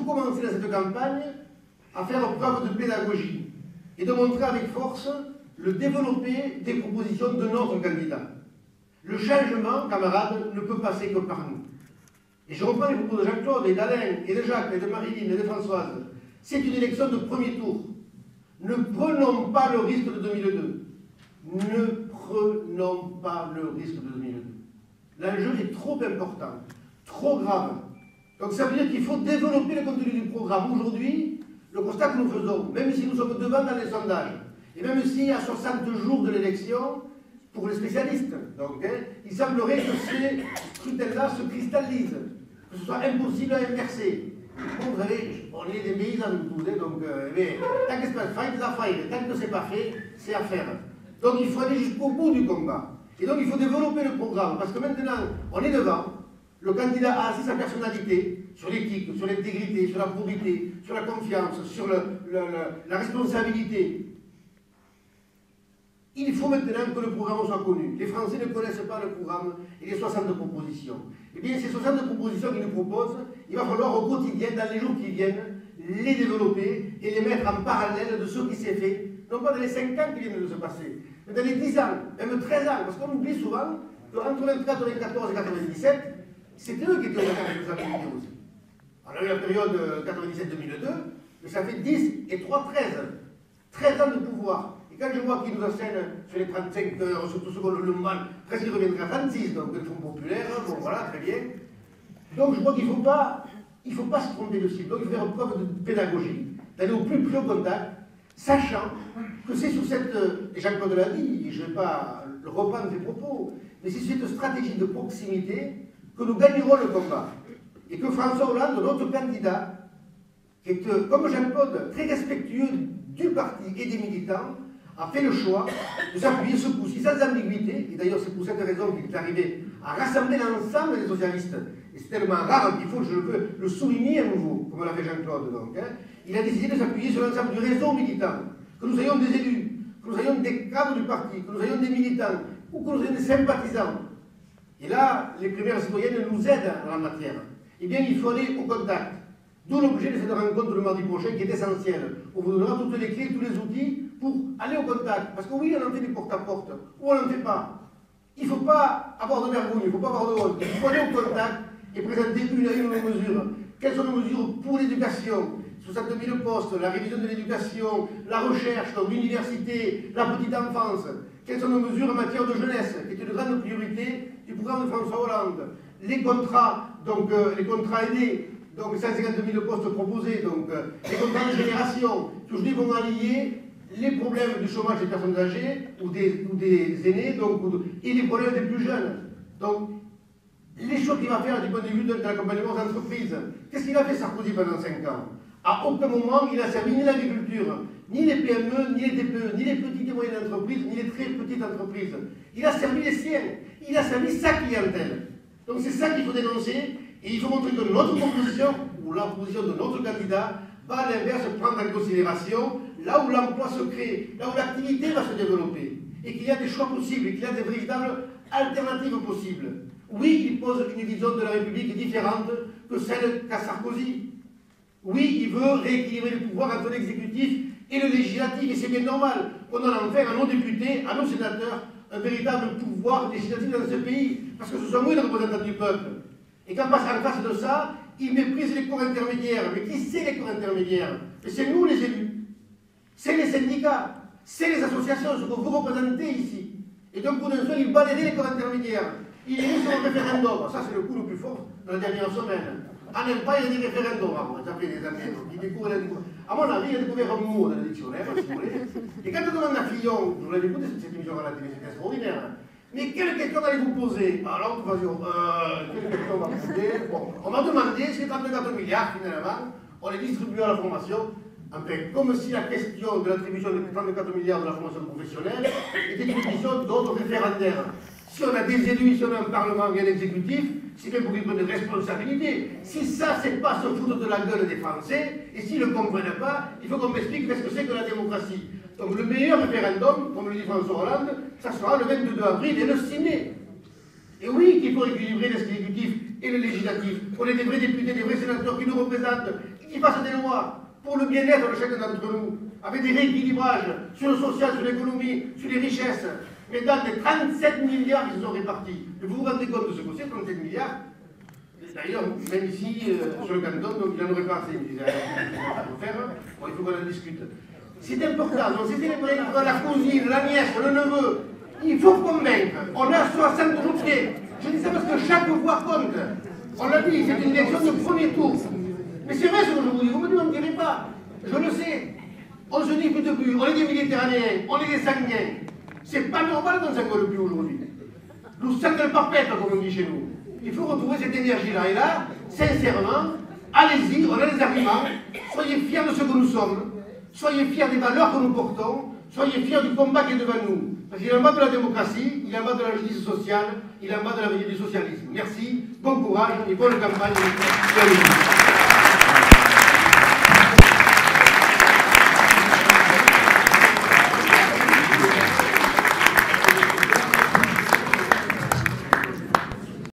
faut commencer dans cette campagne à faire preuve de pédagogie et de montrer avec force le développé des propositions de notre candidat. Le changement, camarades, ne peut passer que par nous. Et je reprends les propos de Jean-Claude et d'Alain et de Jacques et de Marilyn et de Françoise. C'est une élection de premier tour. Ne prenons pas le risque de 2002. Ne prenons pas le risque de 2002. L'enjeu est trop important, trop grave. Donc ça veut dire qu'il faut développer le contenu du programme. Aujourd'hui, le constat que nous faisons, même si nous sommes devant dans les sondages, et même si à 60 jours de l'élection, pour les spécialistes, donc, il semblerait que ces scrutins-là se cristallisent, que ce soit impossible à inverser. Bon, vous savez, on est des paysans nous tous, donc tant que c'est pas fait, c'est à faire. Tant que c'est pas fait, c'est à faire. Donc il faut aller jusqu'au bout du combat. Et donc il faut développer le programme, parce que maintenant, on est devant, le candidat a assis sa personnalité, sur l'éthique, sur l'intégrité, sur la probité, sur la confiance, sur la responsabilité. Il faut maintenant que le programme soit connu. Les Français ne connaissent pas le programme et les 60 propositions. Eh bien, ces 60 propositions qu'ils nous proposent, il va falloir au quotidien, dans les jours qui viennent, les développer et les mettre en parallèle de ce qui s'est fait, non pas dans les 5 ans qui viennent de se passer, mais dans les 10 ans, même 13 ans, parce qu'on oublie souvent qu'entre 94 et 97, c'était eux qui étaient au Dakar avec les Américains aussi. On a eu la période 97-2002, mais ça fait 10 et 3, 13. 13 ans de pouvoir. Et quand je vois qu'ils nous assènent sur les 35 heures, sur tout ce qu'on le mal, presque il reviendra à 36, donc le Fonds populaire, bon voilà, très bien. Donc je crois qu'il ne faut pas se tromper de cible. Donc il faut faire preuve de pédagogie, d'aller au plus haut contact, sachant que c'est sur cette, et Jean-Claude l'a dit, et je ne vais pas le reprendre ses propos, mais c'est sur cette stratégie de proximité que nous gagnerons le combat. Et que François Hollande, notre candidat, qui est, comme Jean-Claude, très respectueux du parti et des militants, a fait le choix de s'appuyer ce coup-ci sans ambiguïté. Et d'ailleurs, c'est pour cette raison qu'il est arrivé à rassembler l'ensemble des socialistes. Et c'est tellement rare qu'il faut, je veux le souligner à nouveau, comme l'a fait Jean-Claude. Donc, il a décidé de s'appuyer sur l'ensemble du réseau militant. Que nous ayons des élus, que nous ayons des cadres du parti, que nous ayons des militants, ou que nous ayons des sympathisants. Et là, les primaires citoyennes nous aident en la matière. Eh bien, il faut aller au contact. D'où l'objet de cette rencontre le mardi prochain qui est essentiel. On vous donnera toutes les clés, tous les outils pour aller au contact. Parce que oui, on en fait des porte-à-porte, ou on n'en fait pas. Il ne faut pas avoir de vergogne, il ne faut pas avoir de honte. Il faut aller au contact et présenter une à une nos mesures. Quelles sont nos mesures pour l'éducation? 60 000 postes, la révision de l'éducation, la recherche, l'université, la petite enfance. Quelles sont nos mesures en matière de jeunesse, qui est une grande priorité du programme de François Hollande. Les contrats, donc les contrats aidés, donc 150 000 postes proposés, donc les contrats de génération, qui aujourd'hui vont allier les problèmes du chômage des personnes âgées ou des aînés, donc, et les problèmes des plus jeunes. Donc, les choix qu'il va faire du point de vue de l'accompagnement aux entreprises. Qu'est-ce qu'il a fait Sarkozy pendant 5 ans? À aucun moment, il n'a servi ni l'agriculture, ni les PME, ni les TPE, ni les petites et moyennes entreprises, ni les très petites entreprises. Il a servi les siens, il a servi sa clientèle. Donc c'est ça qu'il faut dénoncer, et il faut montrer que notre proposition, ou la proposition de notre candidat, va à l'inverse prendre en considération là où l'emploi se crée, là où l'activité va se développer, et qu'il y a des choix possibles, et qu'il y a des véritables alternatives possibles. Oui, il pose une vision de la République différente que celle qu'a Sarkozy. Oui, il veut rééquilibrer le pouvoir entre l'exécutif et le législatif, et c'est bien normal qu'on en enfin à nos députés, à nos sénateurs, un véritable pouvoir législatif dans ce pays, parce que ce sont eux les représentants du peuple. Et qu'en face de ça, ils méprisent les corps intermédiaires. Mais qui c'est les corps intermédiaires? Mais c'est nous les élus, c'est les syndicats, c'est les associations, ce que vous représentez ici. Et donc pour d'un seul, ils balayaient les corps intermédiaires. Il est mis sur un référendum, ça c'est le coup le plus fort dans la dernière semaine. En Empire, il y a des référendums, ça fait des années. À mon avis, il a découvert un mot dans le dictionnaire, si vous voulez. Et quand on demande à Fillon, vous l'avez écouté cette émission à la télé, c'est extraordinaire. Mais quelle question allez-vous poser? Alors, de toute façon, quelle question on va poser? Bon, on m'a demandé si les 34 milliards, finalement, on les distribue à la formation. Enfin, comme si la question de l'attribution des 34 milliards de la formation professionnelle était une question d'ordre référendaire. Si on a des élus, si on a un parlement et un exécutif, c'est bien pour qu'ils prennent des responsabilités. Si ça, c'est pas se foutre de la gueule des Français, et s'ils ne le comprennent pas, il faut qu'on m'explique qu'est-ce que c'est que la démocratie. Donc le meilleur référendum, comme le dit François Hollande, ça sera le 22 avril et le 6 mai. Et oui, qu'il faut équilibrer l'exécutif et le législatif. On est des vrais députés, des vrais sénateurs qui nous représentent, qui fassent des lois pour le bien-être de chacun d'entre nous, avec des rééquilibrages sur le social, sur l'économie, sur les richesses. Mais dans les 37 milliards qui se sont répartis, vous vous rendez compte de ce que c'est, 37 milliards? D'ailleurs, même ici, sur le canton, donc il n'en aurait pas assez. Bon, il faut qu'on en discute. C'est important. Donc, c'était les moyens de la cousine, la nièce, le neveu. Il faut convaincre. On a 60 jours près. Je dis ça parce que chaque voix compte. On l'a dit, c'est une élection de premier tour. Mais c'est vrai ce que je vous dis. Vous me demanderez pas. Je le sais. On se discute plus. On est des Méditerranéens. On est des sanguins. C'est pas normal qu'on ne s'engueule plus aujourd'hui. Nous s'engueulons pas pète, comme on dit chez nous. Il faut retrouver cette énergie-là. Et là, sincèrement, allez-y, on a des arguments. Soyez fiers de ce que nous sommes. Soyez fiers des valeurs que nous portons. Soyez fiers du combat qui est devant nous. Parce qu'il y en a de la démocratie, il y en a de la justice sociale, il y en a de l'avenir du socialisme. Merci, bon courage et bonne campagne.